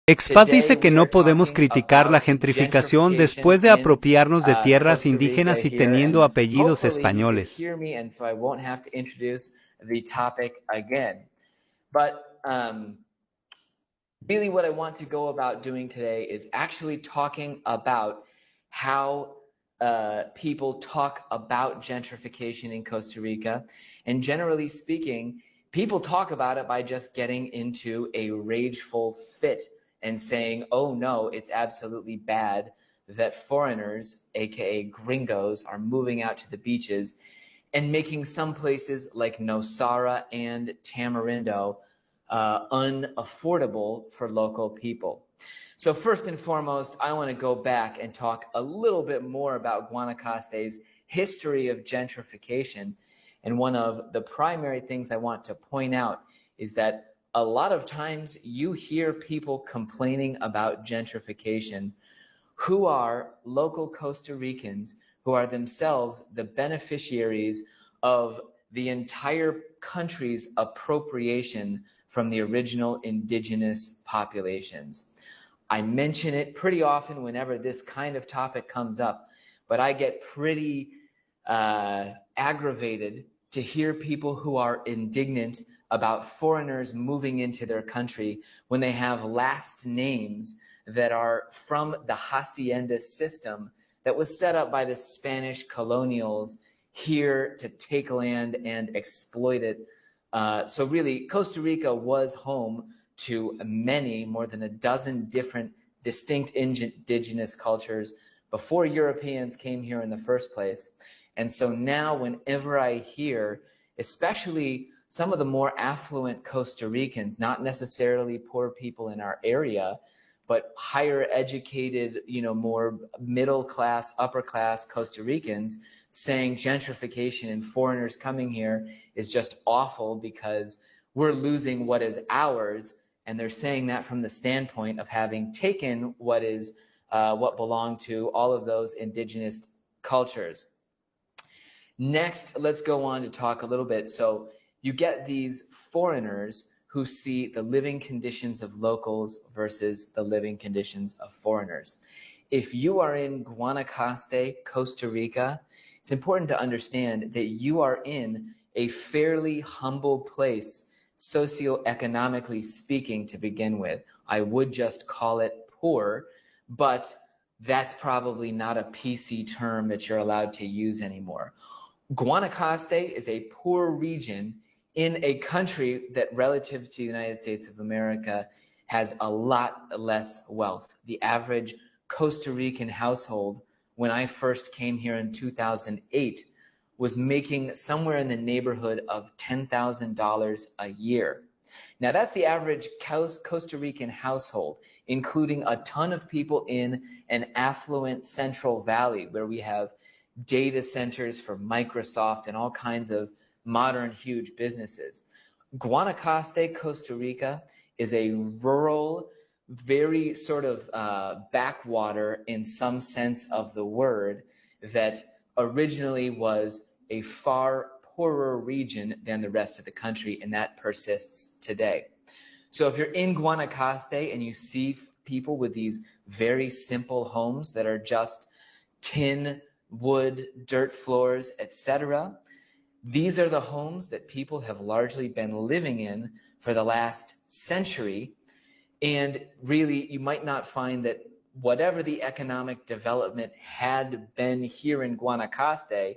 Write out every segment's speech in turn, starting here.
Expat dice que no podemos criticar la gentrificación después de apropiarnos de tierras indígenas y teniendo apellidos españoles. Really what I want to go about doing today is actually talking about how people talk about gentrification in Costa Rica. And generally speaking, people talk about it by just getting into a rageful fit and saying, oh no, it's absolutely bad that foreigners, aka gringos, are moving out to the beaches and making some places like Nosara and Tamarindo unaffordable for local people. So first and foremost, I want to go back and talk a little bit more about Guanacaste's history of gentrification. And one of the primary things I want to point out is that a lot of times you hear people complaining about gentrification who are local Costa Ricans who are themselves the beneficiaries of the entire country's appropriation from the original indigenous populations. I mention it pretty often whenever this kind of topic comes up, but I get pretty aggravated to hear people who are indignant about foreigners moving into their country when they have last names that are from the hacienda system that was set up by the Spanish colonials here to take land and exploit it. So really, Costa Rica was home to many, more than a dozen different distinct indigenous cultures before Europeans came here in the first place. And so now whenever I hear, especially some of the more affluent Costa Ricans, not necessarily poor people in our area, but higher educated, more middle class, upper class Costa Ricans saying gentrification and foreigners coming here is just awful because we're losing what is ours. And they're saying that from the standpoint of having taken what belonged to all of those indigenous cultures. Next, let's go on to talk a little bit. So you get these foreigners who see the living conditions of locals versus the living conditions of foreigners. If you are in Guanacaste, Costa Rica, it's important to understand that you are in a fairly humble place, socioeconomically speaking, to begin with. I would just call it poor, but that's probably not a PC term that you're allowed to use anymore. Guanacaste is a poor region in a country that, relative to the United States of America, has a lot less wealth. The average Costa Rican household, when I first came here in 2008, was making somewhere in the neighborhood of $10,000 a year. Now that's the average Costa Rican household, including a ton of people in an affluent Central Valley where we have data centers for Microsoft and all kinds of modern huge businesses. Guanacaste, Costa Rica is a rural, very sort of backwater in some sense of the word that originally was a far poorer region than the rest of the country, and that persists today. So if you're in Guanacaste and you see people with these very simple homes that are just tin, wood, dirt floors, etc., these are the homes that people have largely been living in for the last century. And really, you might not find that whatever the economic development had been here in Guanacaste,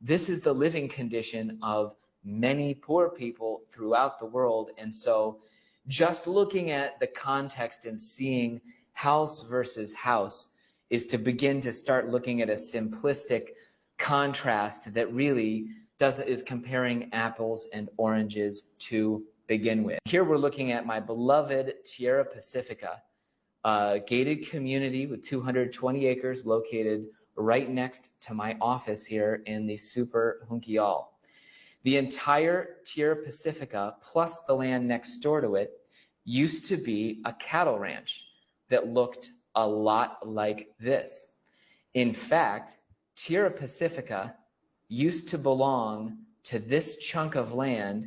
this is the living condition of many poor people throughout the world. And so just looking at the context and seeing house versus house is to begin to start looking at a simplistic contrast that really is comparing apples and oranges to begin with. Here we're looking at my beloved Tierra Pacifica, a gated community with 220 acres located right next to my office here in the Super Junquial. The entire Tierra Pacifica, plus the land next door to it, used to be a cattle ranch that looked a lot like this. In fact, Tierra Pacifica used to belong to this chunk of land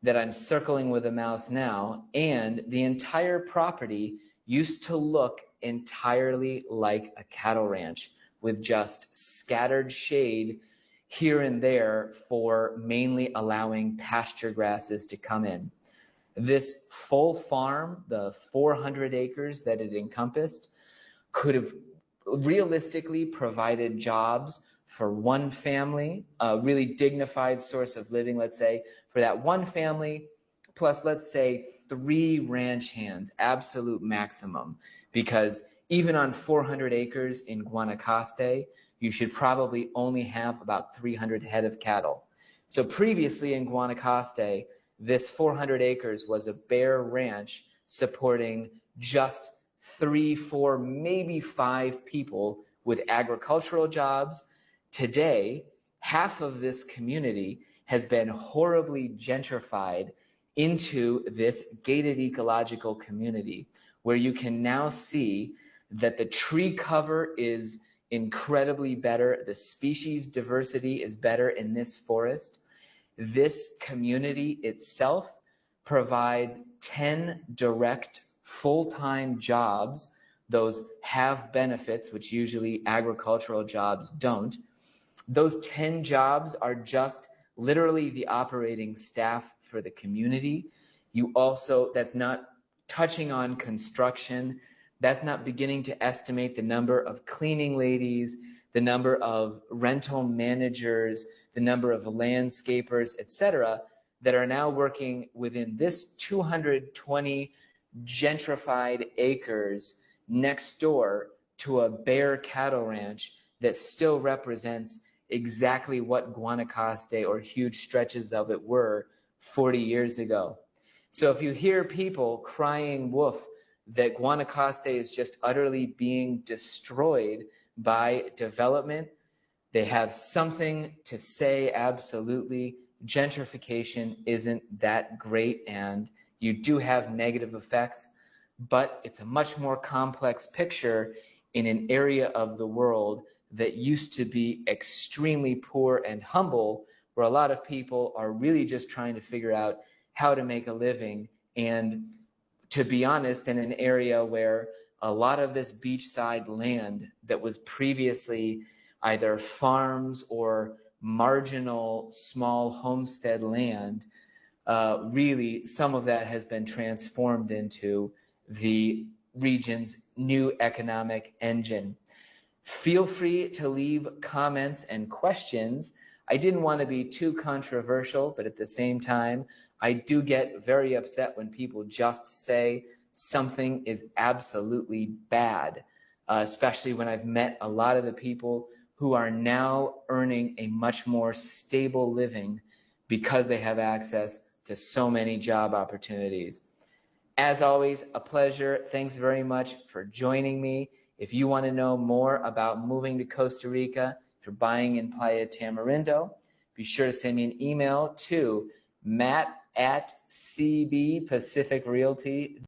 that I'm circling with a mouse now, and the entire property used to look entirely like a cattle ranch, with just scattered shade here and there for mainly allowing pasture grasses to come in. This full farm, the 400 acres that it encompassed, could have realistically provided jobs for one family, a really dignified source of living, let's say, for that one family, plus, let's say, 3 ranch hands, absolute maximum, because even on 400 acres in Guanacaste, you should probably only have about 300 head of cattle. So previously in Guanacaste, this 400 acres was a bare ranch supporting just 3, 4, maybe 5 people with agricultural jobs. Today, half of this community has been horribly gentrified into this gated ecological community, where you can now see that the tree cover is incredibly better. The species diversity is better in this forest. This community itself provides 10 direct full-time jobs. Those have benefits, which usually agricultural jobs don't. Those 10 jobs are just literally the operating staff for the community. You also, that's not touching on construction. That's not beginning to estimate the number of cleaning ladies, the number of rental managers, the number of landscapers, etc., that are now working within this 220 gentrified acres next door to a bare cattle ranch that still represents exactly what Guanacaste or huge stretches of it were 40 years ago. So if you hear people crying wolf that Guanacaste is just utterly being destroyed by development, they have something to say. Absolutely. Gentrification isn't that great, and you do have negative effects, but it's a much more complex picture in an area of the world that used to be extremely poor and humble, where a lot of people are really just trying to figure out how to make a living. And to be honest, in an area where a lot of this beachside land that was previously either farms or marginal small homestead land, really some of that has been transformed into the region's new economic engine. Feel free to leave comments and questions. I didn't want to be too controversial, but at the same time, I do get very upset when people just say something is absolutely bad, especially when I've met a lot of the people who are now earning a much more stable living because they have access to so many job opportunities. As always, a pleasure. Thanks very much for joining me. If you want to know more about moving to Costa Rica, if you're buying in Playa Tamarindo, be sure to send me an email to matt@cbpacificrealty.com.